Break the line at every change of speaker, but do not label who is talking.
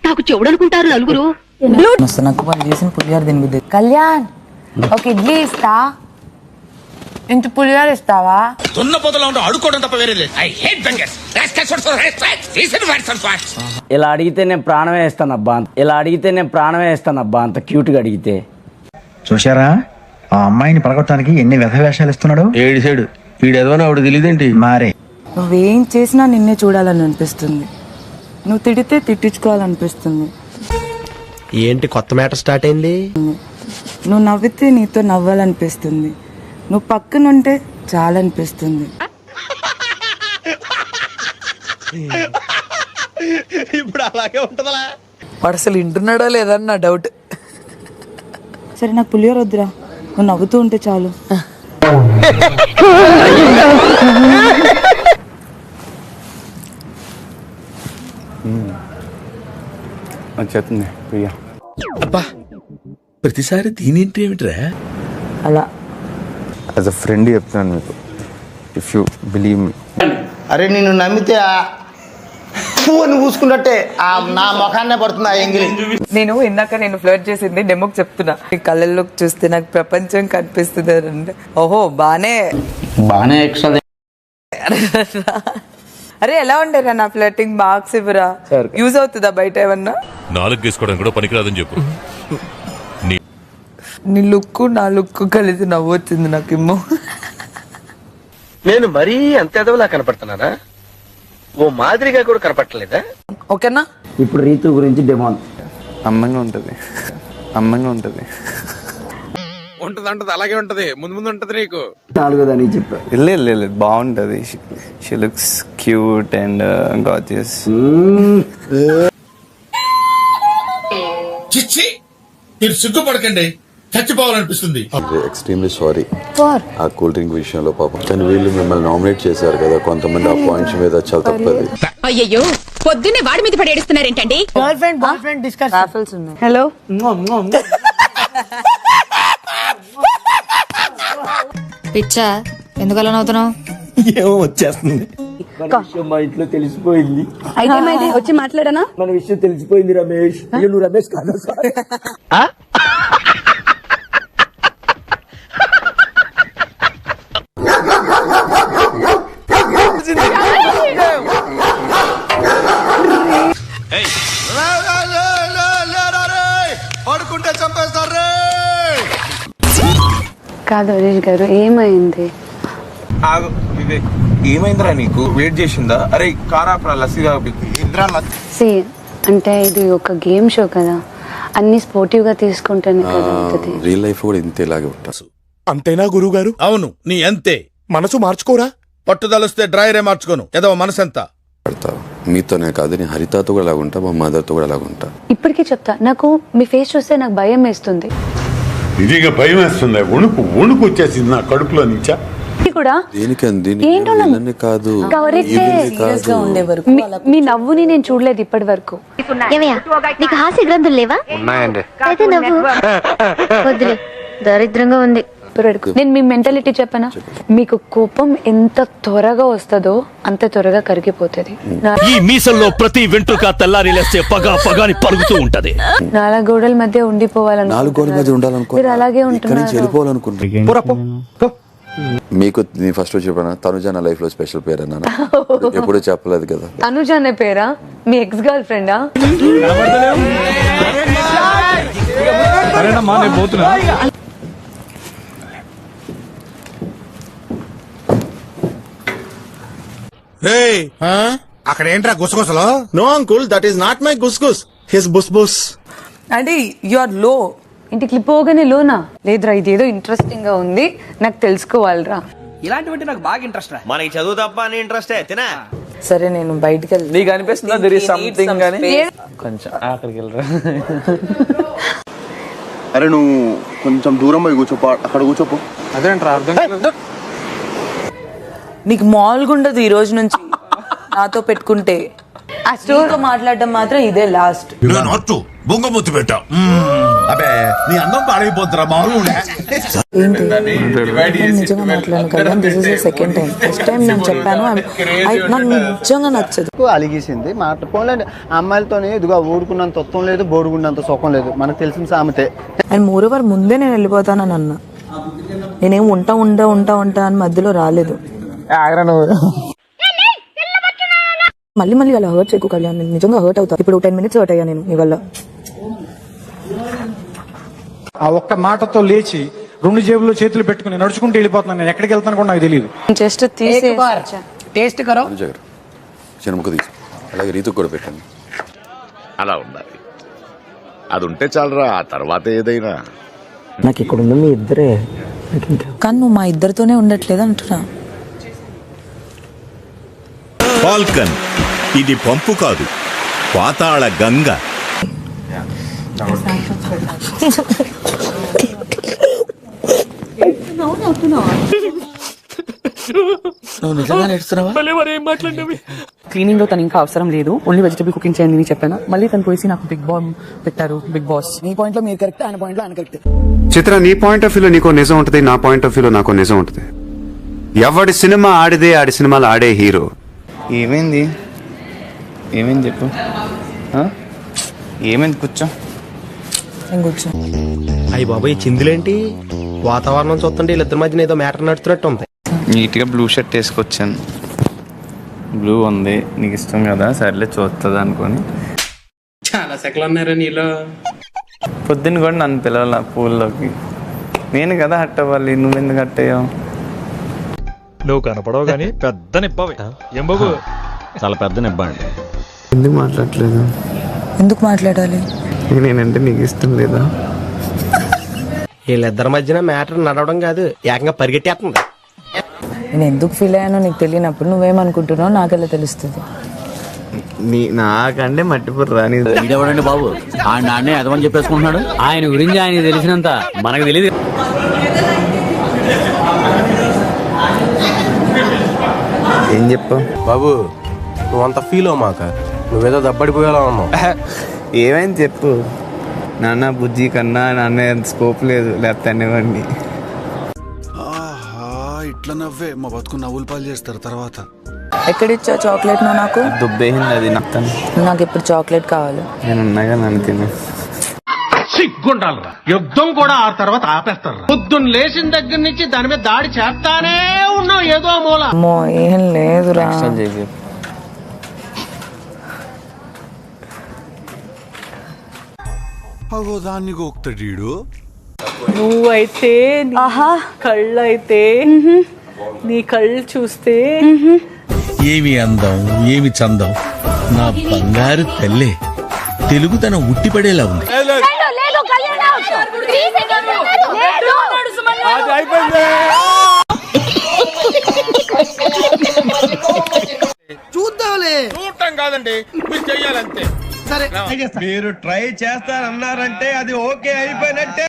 నాకు చెవుడు అనుకుంటారు నలుగురు.
నాకు వాళ్ళు చేసిన పులిహార తినబుద్ది. కళ్యాణ్ ఒక ఇడ్లీ ఇస్తా, ఇంత పులిహార ఇస్తావా?
ఇలా అడిగితే నేను ప్రాణమే ఇస్తానబ్బా, ఇలా అడిగితే నేను ప్రాణమే ఇస్తానబ్బా, అంత క్యూట్ గా అడిగితే.
చూశారా ఆ అమ్మాయిని పడగొట్టడానికి ఎన్ని వ్యధ వేషాలు ఇస్తున్నాడు.
ఏడు సైడు వీడెదవని ఆవిడ తెలియదేంటి.
మారే
నువ్వేం చేసినా నిన్నే చూడాలని అనిపిస్తుంది, నువ్వు తిడితే తిట్టించుకోవాలనిపిస్తుంది,
ఏంటి కొత్త మ్యాటర్ స్టార్ట్ అయింది?
నువ్వు నవ్వితే నీతో నవ్వాలనిపిస్తుంది, నువ్వు పక్కనుంటే చాలా అనిపిస్తుంది.
ఇప్పుడు అలాగే ఉంటదలా.
వాడు అసలు వింటున్నాడో లేదని నా డౌట్. సరే నాకు పులిహోర వద్దురా, నువ్వు నవ్వుతూ ఉంటే చాలు.
చెప్తుంది ప్రియా.
అబ్బా ప్రతిసారి దీనింటి ఏమిట్రా
అలా
యాజ్ అ ఫ్రెండ్ చెప్తున్నాను మీకు, ఇఫ్ యూ బిలీవ్ మీ.
అరే నిన్ను నమ్మితే నువ్వు పూసుకున్నట్టే నా ముఖాన్నే పడుతుంది ఆ ఎంగిలి.
నేను ఇందాక నేను ఫ్లర్ట్ చేసింది డెమోకి చెప్తున్నా. ఈ కళ్ళల్లోకి చూస్తే నాకు ప్రపంచం కనిపిస్తుంది అంటే ఓహో బానే
ఎక్స్ట్రా.
అరే ఎలా ఉండేరా నా ఫ్లర్టింగ్? మార్క్స్ ఇవ్వరా, యూజ్ అవుతుందా బయట ఏమన్నా?
నాలుగు తీసుకోవడం కూడా పనికిరాదని చెప్పు.
నీ లుక్ నా లుక్ కలిసి నవ్వొచ్చింది నాకేమో.
నేను మరీ అంత ఎదవలా కనపడుతున్నానా? ఓ మాదిరిగా కూడా కనపడలేదా?
ఓకేనా?
ఇప్పుడు రీతు గురించి డిమాండ్.
అందంగా ఉంటుంది, అందంగా ఉంటుంది.
ఉంటది అలాగే ఉంటది, ముందు ముందు ఉంటది నీకు.
నాలుగోదని చెప్పా.
లేదు బాగుంటుంది. She looks cute and gorgeous.
చిచ్చి మీరు సిగ్గుపడకండి, చచ్చిపోవాలనిపిస్తుంది.
ఎక్స్ట్రీమ్లీ సారీ ఆ కూల్ డ్రింక్ విషయంలో పాపం, కానీ వీళ్ళు మిమ్మల్ని నామినేట్ చేశారు కదా, కొంతమంది ఆ పాయింట్స్ మీద చాలా తప్పది.
అయ్యయ్యో పొద్దున్నే వాడి మీద పడి ఏడుస్తున్నారేంటండి?
Girl friend boy friend discuss.
Hello
పిచ్చా ఎందుకు అలా నవ్వుతున్నావు?
ఏమో వచ్చేస్తుంది.
మా ఇంట్లో తెలిసిపోయింది.
అయితే వచ్చి మాట్లాడనా?
మన విషయం తెలిసిపోయింది రమేష్. నువ్వు రమేష్ కాదా?
పడుకుంటే చంపేస్తారు.
కాదు హరీష్ గారు, ఏమైంది?
ఏమైందిరా నీకు? వెయిట్ చేసిందా? అరే కారాపరా లస్సీగా.
సి అంటే ఇది ఒక గేమ్ షో కదా, అన్ని స్పోర్టివ్ గా తీసుకుంటేనే కదా అవుతుంది.
రియల్ లైఫ్ కూడా ఇంతేలాగే ఉంటారు.
అంతేనా గురువు గారు? అవును, నీ అంతే. మనసు మార్చుకోరా. పట్టుదలొస్తే డ్రైరే మార్చుకోను. ఏదో మనసు ఎంత
మీతోనే కాదు, నేను హరితతో కూడా అలాగుంటా, మా మదర్తో కూడా అలాగుంటా.
ఇప్పటికీ చెప్తా, నాకు మీ ఫేస్ చూస్తే నాకు భయం వేస్తుంది.
నిజంగా భయం వేస్తుంది. వణుకు వచ్చేసింది నా కడుపులో నుంచా.
కూడా
కాదు,
మీ నవ్వుని నేను చూడలేదు ఇప్పటి వరకు.
నీకు హాస్య గ్రంథులు లేవా?
ఉన్నాయండి.
అయితే నవ్వు. వద్దులే, దరిద్రంగా ఉంది.
నేను మీ మెంటాలిటీ చెప్పనా? మీకు కోపం ఎంత త్వరగా వస్తుందో అంత త్వరగా కరిగిపోతుంది.
ఈ మీసల్లో ప్రతి వెంట్రుక తెల్లారి లేస్తే పగాని పరుగుతూ ఉంటది.
నాలుగు గోడల మధ్య ఉండిపోవాలని,
నాలుగు గోడల మధ్య ఉండాలనుకో,
మీరు అలాగే ఉంటున్నారు.
వెళ్ళిపోవాలనుకుంటున్నా. మీకు నేను ఫస్ట్ చెప్పాను, తనుజ నా లైఫ్ లో స్పెషల్ పేరు అన్నాను. ఎప్పుడూ చెప్పలేదు కదా.
తనుజ అనే పేరా? మీ ఎక్స్ గర్ల్ ఫ్రెండా?
అక్కడ ఏంట్రా గుసగుసలో?
No uncle, that is not my గుస్. హిస్ బుస్.
అంటే యు ఆర్ లో.
ఇంటి క్లిప్ పోగానే లోనా? లేదురా, ఇదేదో ఇంట్రెస్టింగ్ గా ఉంది, నాకు తెలుసుకోవాలిరా.
ఇలాంటివంటే నాకు బాగా ఇంట్రెస్ట్ రా.
మనకి చదువు తప్ప అని ఇంట్రెస్ట్ తినా.
సరే నేను బయటికి వెళ్తా.
నీకు అనిపిస్తుందా there is something గానీ? కొంచెం అక్కడికి వెళ్ళరా.
అరే నువ్వు కొంచెం దూరం పోయి కూర్చోపో, అక్కడ కూర్చోపో. అదేంట్రా అర్థం కాదు.
నీకు మామూలుగా ఉండదు ఈ రోజు నుంచి నాతో పెట్టుకుంటే. ఆ స్టోర్ మాట్లాడడం మాత్రం ఇదే లాస్ట్.
బొంగ ముత్తు పెట్టా. అబే నీ అందం పాడైపోతురా మామూలుగా.
ఏంటి నిజంగా మాట్లాడను Kalyan, this is the second time. First time నేను చెప్పాను నాకు నిజంగా నచ్చదు.
అలిగేసింది మాట పోలేండి. అమ్మాయిలతో ఇదిగో ఊరుకున్నంత తత్వం లేదు, బోడుకున్నంత సుఖం లేదు, మనకు తెలిసిన సామెతే.
అండ్ మోర్ ఓవర్ ముందే నేను వెళ్ళిపోతానని అన్నా. నేనేం ఉంటా అని మధ్యలో రాలేదు. మళ్ళీ అలా హర్ట్ చేయకు కళ్యాణ్, నేను నిజంగా హర్ట్ అవుతా. ఇప్పుడు 10 minutes హర్ట్ అయ్యా నేను నీ వల్ల.
ఆ ఒక్క మాటతో లేచి 2 జేబుల్లో చేతులు పెట్టుకుని నడుచుకుంటూ వెళ్ళిపోతున్నాను. నేను ఎక్కడికి వెళ్తాను కూడా నాకు తెలియదు.
జస్ట్
టేస్ట్ కరో
చిన్న ముక్క తీసు, అలాగే రీతుకు కూడా పెట్టండి.
అలా ఉండాలి, అది ఉంటే చాలరా, ఆ తర్వాత ఏదైనా.
నాకు ఇక్కడ ఉన్న మీ ఇద్దరే.
కానీ నువ్వు మా ఇద్దరితోనే ఉండట్లేదు అంటున్నా.
ఫాల్కన్ ఇది పంపు కాదు, పాతాళ గంగ.
క్లీనింగ్ లో తను ఇంకా అవసరం లేదు, ఓన్లీ వెజిటబుల్ కుకింగ్ చేయండి అని చెప్పాను. మళ్ళీ తను పోయి నాకు బిగ్ బాస్ పెట్టారు. బిగ్ బాస్ నీ పాయింట్ లో మీరు కరెక్ట్, ఆయన పాయింట్ లో ఆయన కరెక్ట్.
చిత్ర, నీ పాయింట్ ఆఫ్ వ్యూలో నీకో నిజం ఉంటుంది, నా పాయింట్ ఆఫ్ వ్యూలో నాకో నిజం ఉంటుంది. ఎవడి సినిమా ఆడిదే ఆడి సినిమాలు ఆడే హీరో. ఏమైంది చెప్పు, ఏమైంది? కూర్చో.
కూర్చో.
అయ్యి బాబాయ్, చిందులేంటి? వాతావరణం చూస్తుంటే వీళ్ళిద్దరి మధ్యన ఏదో మ్యాటర్ నడుతున్నట్టు ఉంది.
నీట్గా బ్లూ షర్ట్ వేసుకొచ్చాను. బ్లూ ఉంది, నీకు ఇష్టం కదా, సర్లే చూస్తుంది అనుకొని.
చాలా సెకలు ఉన్నారా నీలో?
పొద్దున్న కూడా నన్ను పిలవాల పూల్లోకి. నేను కదా హట్ అవ్వాలి, నువ్వెందుకు హట్ అయ్యావు?
నువ్వు కనపడవు కానీ పెద్ద నిప్పవి. ఏం బాబు, చాలా పెద్ద నిబ్బండి.
ఎందుకు మాట్లాడలేదు?
ఎందుకు మాట్లాడాలి?
నేనంటే నీకు ఇష్టం లేదా?
వీళ్ళిద్దరి మధ్యన మ్యాటర్ నడవడం కాదు, ఏకంగా పరిగెట్టేస్తుంది.
నేను ఎందుకు ఫీల్ అయ్యానో నీకు తెలియనప్పుడు నువ్వేమనుకుంటున్నావు నాకెలా తెలుస్తుంది?
నాకంటే మట్టిపూర రాని.
ఇదేవాడండి బాబు, ఆ నాన్నే అదమని చెప్పేసుకుంటున్నాడు. ఆయన గురించి ఆయన తెలిసినంత మనకు తెలియదు.
ఏం చెప్పావు
బాబు? నువ్వంత ఫీల్ అవ్వ మాక, నువ్వేదో దబ్బడిపోయేలా ఉన్నావు.
ఏమైంది చెప్పు. నాన్న బుజ్జి కన్నా నాన్న స్కోప్ లేదు, లేకపోతే అనేవాడిని.
ఇట్లా నవ్వే మా బతుకు నవ్వులు పాలు చేస్తారు తర్వాత.
ఎక్కడిచ్చా చాక్లెట్ నువ్వు నాకు?
దుబ్బేసింది అది నాకు.
నాకు ఇప్పుడు చాక్లెట్ కావాలి.
నేను ఉన్నాగా, నన్ను తిను.
సిగ్గుండాలరా, యుద్ధం కూడా ఆ తర్వాత ఆపేస్తారు. పొద్దున్న లేచిన దగ్గర నుంచి దాని మీద దాడి చేస్తానే ఉన్నావు ఏదో మూల.
అమ్మో ఏం లేదురా.
దాన్ని గోక్తాడు.
నువ్వైతే కళ్ళైతే నీ కళ్ళు చూస్తే
ఏమి అందం, ఏమి చందం, నా బంగారు తల్లే. తెలుగుతనం ఉట్టిపడేలా ఉంది.
చూద్దాంలే. చూడటం కాదండి, మీరు చెయ్యాలంతే. సరే,
మీరు ట్రై చేస్తారన్నారంటే అది ఓకే అయిపోయినట్టే.